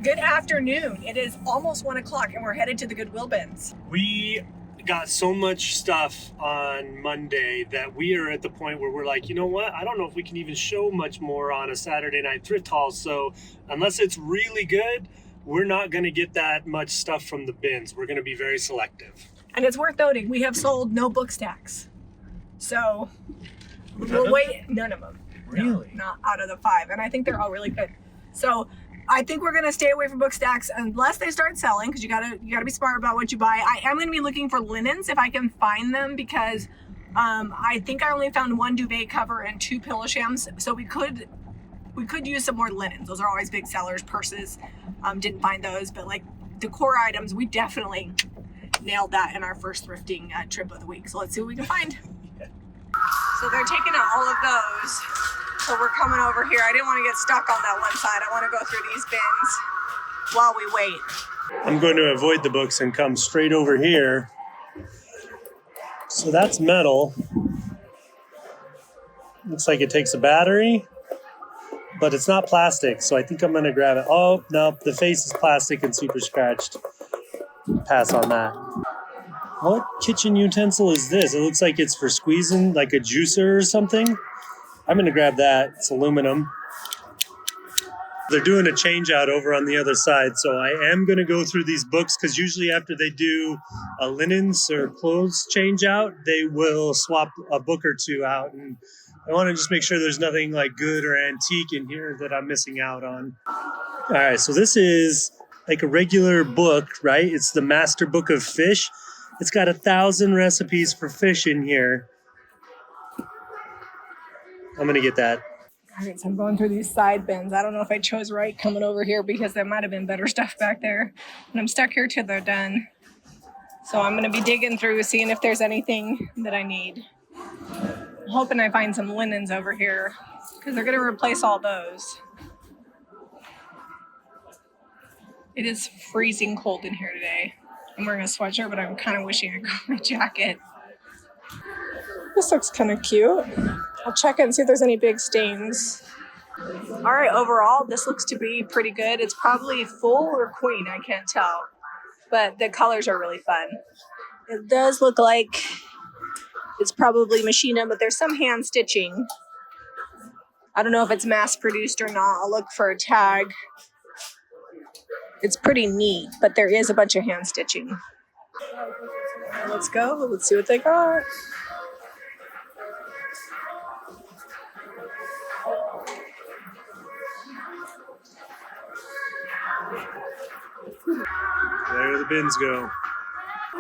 Good afternoon. It is almost 1 o'clock and we're headed to the Goodwill bins. We got so much stuff on Monday that we are at the point where we're like, you know what? I don't know if we can even show much more on a Saturday night thrift haul. So unless it's really good, we're not going to get that much stuff from the bins. We're going to be very selective. And it's worth noting, we have sold no book stacks. So we'll wait. None of them. Really? No, not out of the 5. And I think they're all really good. So I think we're gonna stay away from book stacks unless they start selling, because you gotta be smart about what you buy. I am gonna be looking for linens if I can find them, because I think I only found 1 duvet cover and 2 pillow shams. So we could use some more linens. Those are always big sellers. Purses, didn't find those, but like decor items, we definitely nailed that in our first thrifting trip of the week. So let's see what we can find. So they're taking out all of those. So we're coming over here. I didn't want to get stuck on that one side. I want to go through these bins while we wait. I'm going to avoid the books and come straight over here. So that's metal. Looks like it takes a battery, but it's not plastic. So I think I'm going to grab it. Oh, no, the face is plastic and super scratched. Pass on that. What kitchen utensil is this? It looks like it's for squeezing like a juicer or something. I'm going to grab that. It's aluminum. They're doing a change out over on the other side, so I am going to go through these books, because usually after they do a linens or clothes change out, they will swap a book or 2 out. And I want to just make sure there's nothing like good or antique in here that I'm missing out on. All right, so this is like a regular book, right? It's the Master Book of Fish. It's got 1,000 recipes for fish in here. I'm going to get that. All right, so I'm going through these side bins. I don't know if I chose right coming over here, because there might have been better stuff back there. And I'm stuck here till they're done. So I'm going to be digging through, seeing if there's anything that I need. I'm hoping I find some linens over here, because they're going to replace all those. It is freezing cold in here today. I'm wearing a sweatshirt, but I'm kind of wishing I got my jacket. This looks kind of cute. I'll check it and see if there's any big stains. All right, overall, this looks to be pretty good. It's probably full or queen, I can't tell. But the colors are really fun. It does look like it's probably machina, but there's some hand stitching. I don't know if it's mass produced or not. I'll look for a tag. It's pretty neat, but there is a bunch of hand stitching. Let's go. Let's see what they got. There the bins go.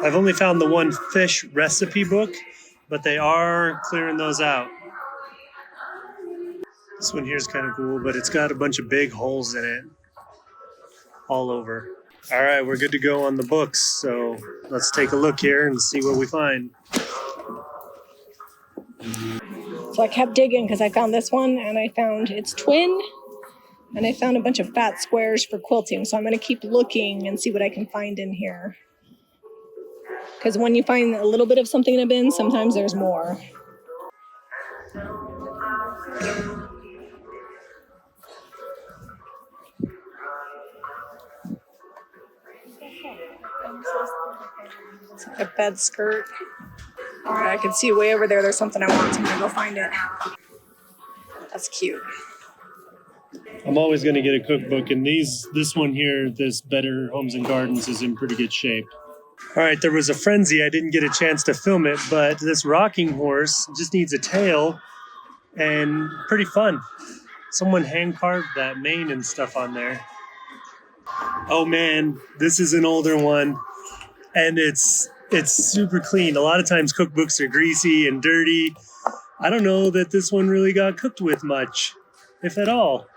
I've only found the 1 fish recipe book, but they are clearing those out. This one here is kind of cool, but it's got a bunch of big holes in it all over. All right, we're good to go on the books. So let's take a look here and see what we find. So I kept digging because I found this one, and I found its twin, and I found a bunch of fat squares for quilting. So I'm going to keep looking and see what I can find in here. Because when you find a little bit of something in a bin, sometimes there's more. It's like a bed skirt. All right, I can see way over there. There's something I want, so I'm going to go find it. That's cute. I'm always going to get a cookbook, and this one here, this Better Homes and Gardens, is in pretty good shape. All right, there was a frenzy. I didn't get a chance to film it, but this rocking horse just needs a tail, and pretty fun. Someone hand-carved that mane and stuff on there. Oh man, this is an older one, and it's super clean. A lot of times cookbooks are greasy and dirty. I don't know that this one really got cooked with much, if at all.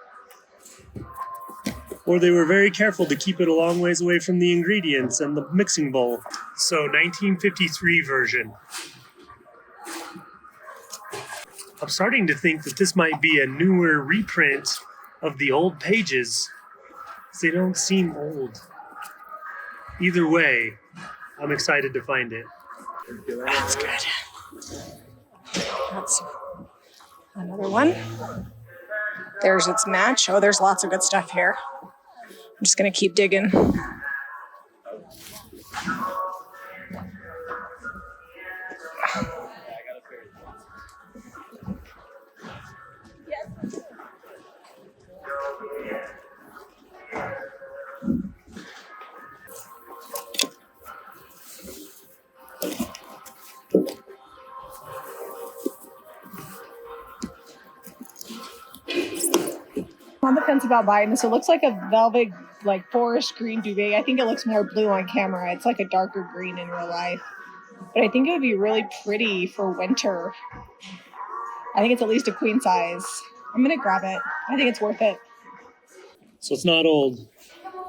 Or they were very careful to keep it a long ways away from the ingredients and the mixing bowl. So 1953 version. I'm starting to think that this might be a newer reprint of the old pages. They don't seem old. Either way, I'm excited to find it. That's good. That's another one. There's its match. Oh, there's lots of good stuff here. I'm just gonna keep digging. I'm on the fence about buying this. It looks like a velvet, like forest green duvet. I think it looks more blue on camera. It's like a darker green in real life. But I think it would be really pretty for winter. I think it's at least a queen size. I'm gonna grab it. I think it's worth it. So it's not old,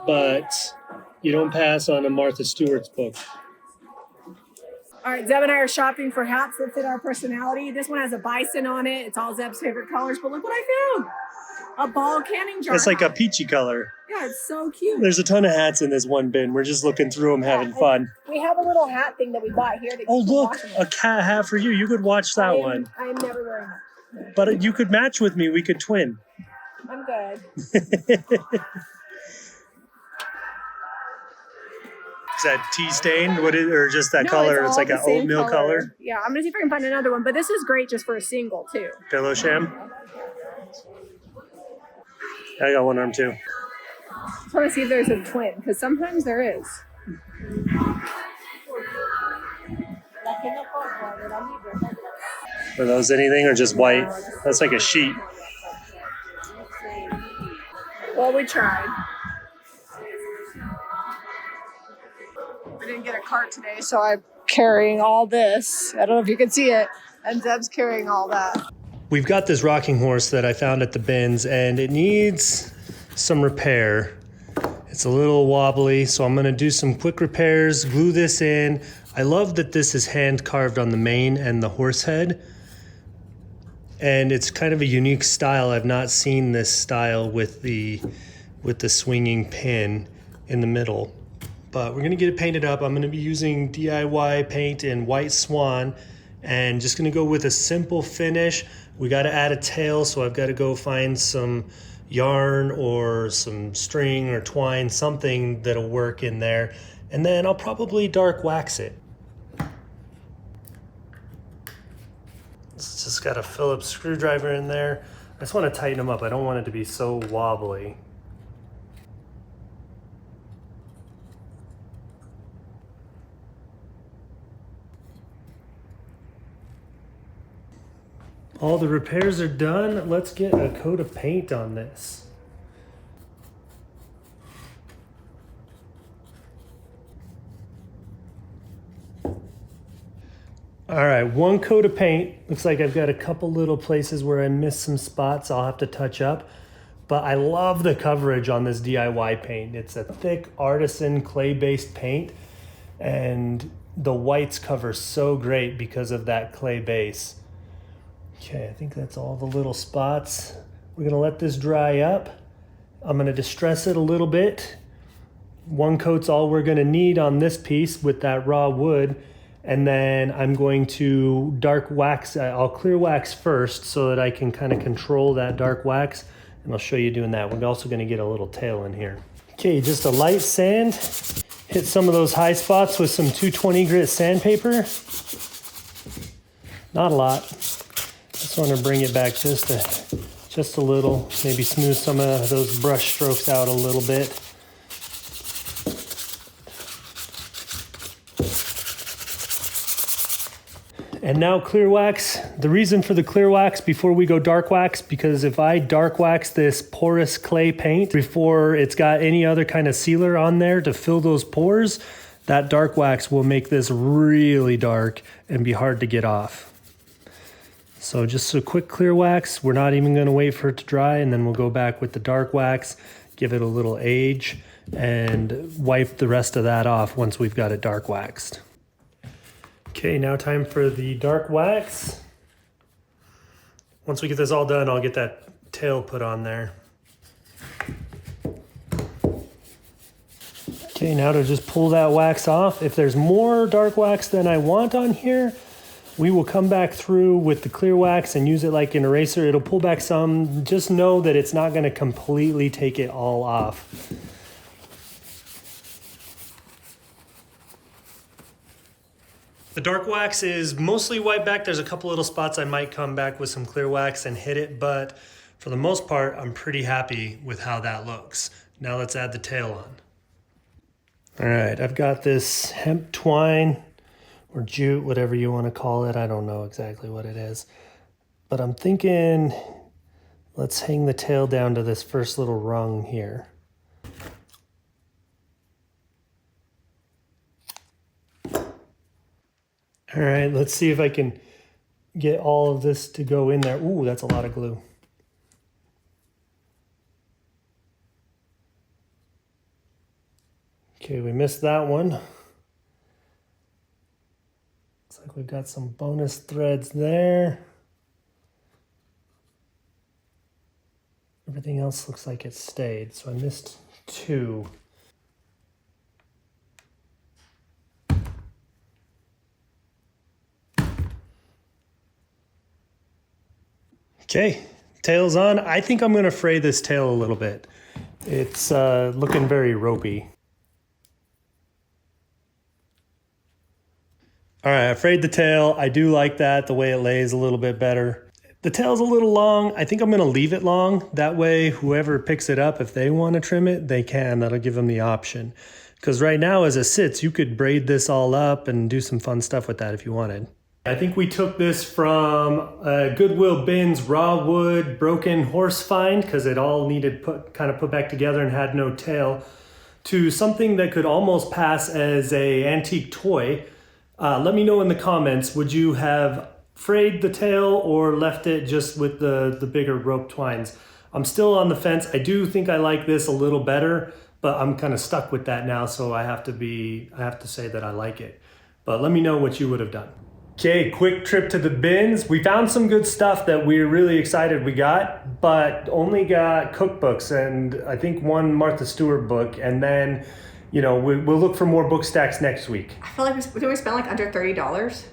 but you don't pass on a Martha Stewart's book. All right, Zeb and I are shopping for hats that fit our personality. This one has a bison on it. It's all Zeb's favorite colors, but look what I found. A ball canning jar. It's like hat. a peachy color. Yeah, it's so cute. There's a ton of hats in this one bin. We're just looking through them, having fun. We have a little hat thing that we bought here. That Oh, look, a cat hat for you. You could watch that one. I am never wearing that. But you could match with me. We could twin. I'm good. Is that tea stained? Or just that No, color? all It's like the an same oatmeal color. Yeah, I'm gonna see if I can find another one. But this is great just for a single too. Pillow sham. I got one arm too. Just want to see if there's a twin because sometimes there is. Are those anything or just white? That's like a sheet. Well, we tried. We didn't get a cart today, so I'm carrying all this. I don't know if you can see it. And Zeb's carrying all that. We've got this rocking horse that I found at the bins and it needs some repair. It's a little wobbly, so I'm gonna do some quick repairs, glue this in. I love that this is hand carved on the mane and the horse head. And it's kind of a unique style. I've not seen this style with the swinging pin in the middle. But we're gonna get it painted up. I'm gonna be using DIY paint in White Swan and just gonna go with a simple finish. We gotta add a tail, so I've gotta go find some yarn or some string or twine, something that'll work in there. And then I'll probably dark wax it. It's just got a Phillips screwdriver in there. I just wanna tighten them up. I don't want it to be so wobbly. All the repairs are done. Let's get a coat of paint on this. All right, one coat of paint. Looks like I've got a couple little places where I missed some spots I'll have to touch up. But I love the coverage on this DIY paint. It's a thick artisan clay-based paint, and the whites cover so great because of that clay base. Okay, I think that's all the little spots. We're gonna let this dry up. I'm gonna distress it a little bit. One coat's all we're gonna need on this piece with that raw wood. And then I'm going to dark wax. I'll clear wax first so that I can kind of control that dark wax. And I'll show you doing that. We're also gonna get a little tail in here. Okay, just a light sand. Hit some of those high spots with some 220 grit sandpaper. Not a lot. Just want to bring it back just a little, maybe smooth some of those brush strokes out a little bit. And now clear wax. The reason for the clear wax before we go dark wax, because if I dark wax this porous clay paint before it's got any other kind of sealer on there to fill those pores, that dark wax will make this really dark and be hard to get off. So just a quick clear wax. We're not even gonna wait for it to dry, and then we'll go back with the dark wax, give it a little age, and wipe the rest of that off once we've got it dark waxed. Okay, now time for the dark wax. Once we get this all done, I'll get that tail put on there. Okay, now to just pull that wax off. If there's more dark wax than I want on here, we will come back through with the clear wax and use it like an eraser. It'll pull back some. Just know that it's not gonna completely take it all off. The dark wax is mostly white back. There's a couple little spots I might come back with some clear wax and hit it, but for the most part, I'm pretty happy with how that looks. Now let's add the tail on. All right, I've got this hemp twine or jute, whatever you want to call it. I don't know exactly what it is, but I'm thinking let's hang the tail down to this first little rung here. All right, let's see if I can get all of this to go in there. Ooh, that's a lot of glue. Okay, we missed that one. Looks like we've got some bonus threads there. Everything else looks like it stayed, so I missed 2. Okay, tail's on. I think I'm gonna fray this tail a little bit. It's looking very ropey. All right, I frayed the tail. I do like that, the way it lays a little bit better. The tail's a little long. I think I'm gonna leave it long. That way, whoever picks it up, if they wanna trim it, they can. That'll give them the option. Because right now, as it sits, you could braid this all up and do some fun stuff with that if you wanted. I think we took this from Goodwill bins, raw wood, broken horse find, because it all needed kind of put back together and had no tail, to something that could almost pass as a antique toy. Let me know in the comments, would you have frayed the tail or left it just with the bigger rope twines? I'm still on the fence. I do think I like this a little better, but I'm kind of stuck with that now, so I have to say that I like it. But let me know what you would have done. Okay, quick trip to the bins. We found some good stuff that we're really excited we got, but only got cookbooks and I think one Martha Stewart book, and then, you know, we'll look for more book stacks next week. I feel like we spent like under $30.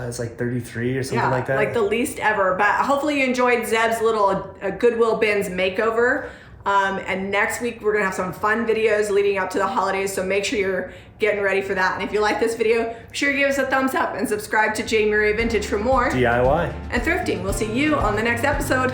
It's like 33 or something like that. Like the least ever. But hopefully you enjoyed Zeb's little Goodwill bins makeover. And next week we're gonna have some fun videos leading up to the holidays, so make sure you're getting ready for that. And if you like this video, be sure to give us a thumbs up and subscribe to Jami Vintage for more DIY and thrifting. We'll see you on the next episode.